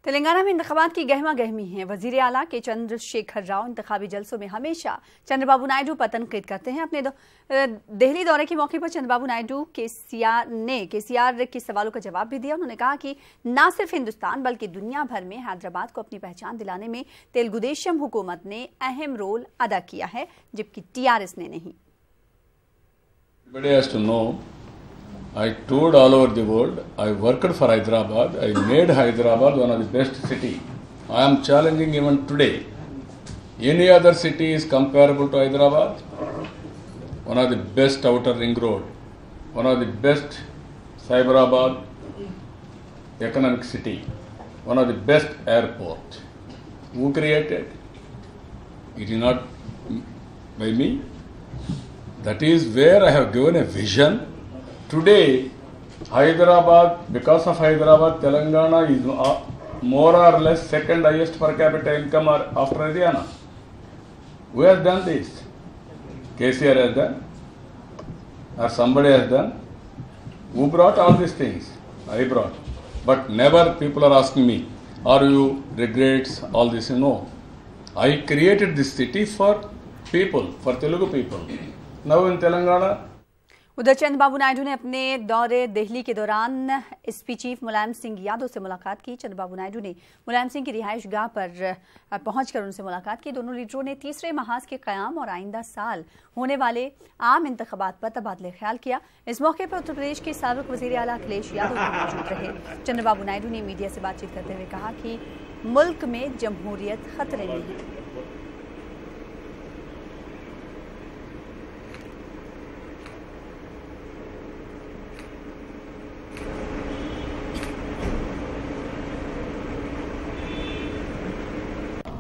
तेलंगाना में इंतखाबात की गहमा गहमी है। वजीर आला के चंद्रशेखर राव इंतखाबी जलसों में हमेशा चंद्रबाबू नायडू पर तनकीद करते हैं। अपने दिल्ली दौरे के मौके पर चंद्रबाबू नायडू केसीआर के सवालों का जवाब भी दिया। उन्होंने कहा कि न सिर्फ हिंदुस्तान बल्कि दुनिया भर में हैदराबाद को अपनी पहचान दिलाने में तेलुगु देशम हुकूमत ने अहम रोल अदा किया है, जबकि टीआरएस ने नहीं। I toured all over the world. I worked for Hyderabad. I made Hyderabad one of the best cities. I am challenging even today. Any other city is comparable to Hyderabad? One of the best outer ring road, one of the best Cyberabad economic city, one of the best airport. Who created? It is not by me. That is where I have given a vision. Today, Hyderabad, because of Hyderabad, Telangana is more or less second highest per capita income after Haryana. Who has done this? KCR has done, or somebody has done. Who brought all these things? I brought. But never people are asking me, are you regrets all this? No. I created this city for people, for Telugu people. Now in Telangana, उधर चंद्रबाबू नायडू ने अपने दौरे दिल्ली के दौरान SP chief Mulayam Singh Yadav से मुलाकात की। चंद्रबाबू नायडू ने मुलायम सिंह की रिहाइश गाह पर पहुंचकर उनसे मुलाकात की। दोनों लीडरों ने तीसरे महाज के क़याम और आइंदा साल होने वाले आम इंतखाबात पर तबादले ख्याल किया। इस मौके पर उत्तर प्रदेश के साबिक़ वज़ीर आला अखिलेश यादव भी मौजूद रहे। चंद्रबाबू नायडू ने मीडिया से बातचीत करते हुए कहा कि मुल्क में जमहूरियत खतरे में है।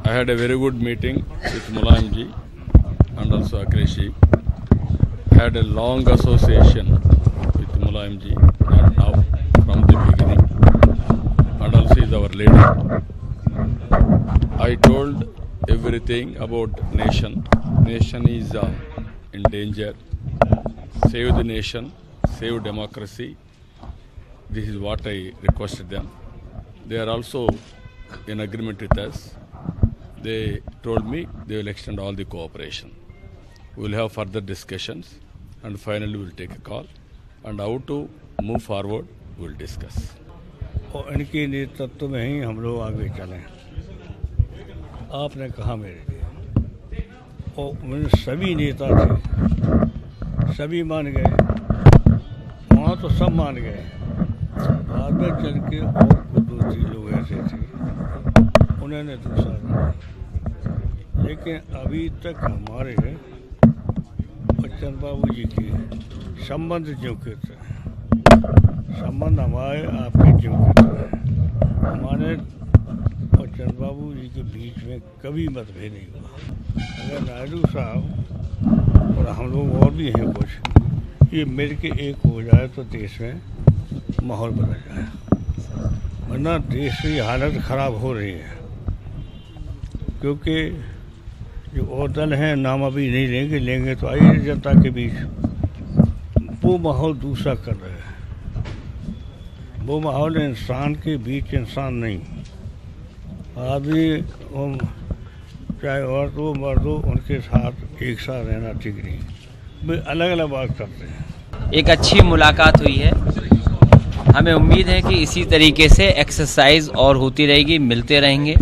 I had a very good meeting with Mulayam ji and also Akhilesh ji. I had a long association with Mulayam ji, not now, from the beginning, and also is our leader. I told everything about nation. Nation is in danger. Save the nation, save democracy. This is what I requested them. They are also in agreement with us. They told me they will extend all the cooperation. We will have further discussions and finally we will take a call and how to move forward we will discuss. और इनके नेतृत्व में ही हम लोग आगे चलें। आपने कहा मेरे लिए और उन सभी नेता थे, सभी मान गए, वहाँ तो सब मान गए। बाद में चल के और कुछ लोग ऐसे थे उन्होंने दूसरा, लेकिन अभी तक हमारे और चंद्रबाबू जी के संबंध जो के संबंध हमारे आपके जो के हमारे और चंद्रबाबू जी के बीच में कभी मतभेद नहीं हुआ। अगर नायडू साहब और हम लोग और भी हैं कुछ ये मिल के एक हो जाए तो देश में माहौल बदल जाए, वरना देश की हालत ख़राब हो रही है। क्योंकि जो और दल हैं नाम अभी नहीं लेंगे तो आइए जनता के बीच वो माहौल दूसरा कर रहे हैं। वो माहौल इंसान के बीच इंसान नहीं, आदमी चाहे औरत हो मर्द हो उनके साथ एक साथ रहना ठीक नहीं, वे अलग अलग बात करते हैं। एक अच्छी मुलाकात हुई है। हमें उम्मीद है कि इसी तरीके से एक्सरसाइज और होती रहेगी, मिलते रहेंगे।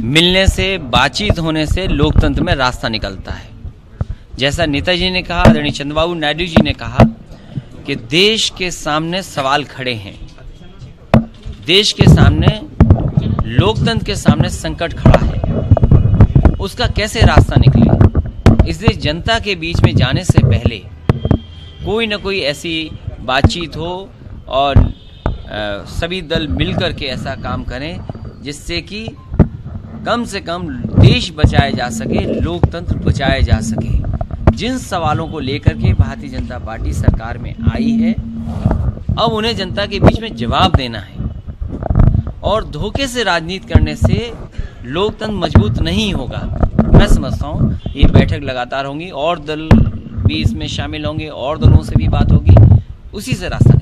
मिलने से, बातचीत होने से लोकतंत्र में रास्ता निकलता है। जैसा नेताजी ने कहा, आदरणीय चंद्रबाबू नायडू जी ने कहा कि देश के सामने सवाल खड़े हैं, देश के सामने, लोकतंत्र के सामने संकट खड़ा है, उसका कैसे रास्ता निकले। इसलिए जनता के बीच में जाने से पहले कोई न कोई ऐसी बातचीत हो और सभी दल मिलकर के ऐसा काम करें जिससे कि कम से कम देश बचाया जा सके, लोकतंत्र बचाया जा सके। जिन सवालों को लेकर के भारतीय जनता पार्टी सरकार में आई है, अब उन्हें जनता के बीच में जवाब देना है और धोखे से राजनीति करने से लोकतंत्र मजबूत नहीं होगा। मैं समझता हूँ ये बैठक लगातार होंगी और दल भी इसमें शामिल होंगे और दलों से भी बात होगी, उसी से रास्ता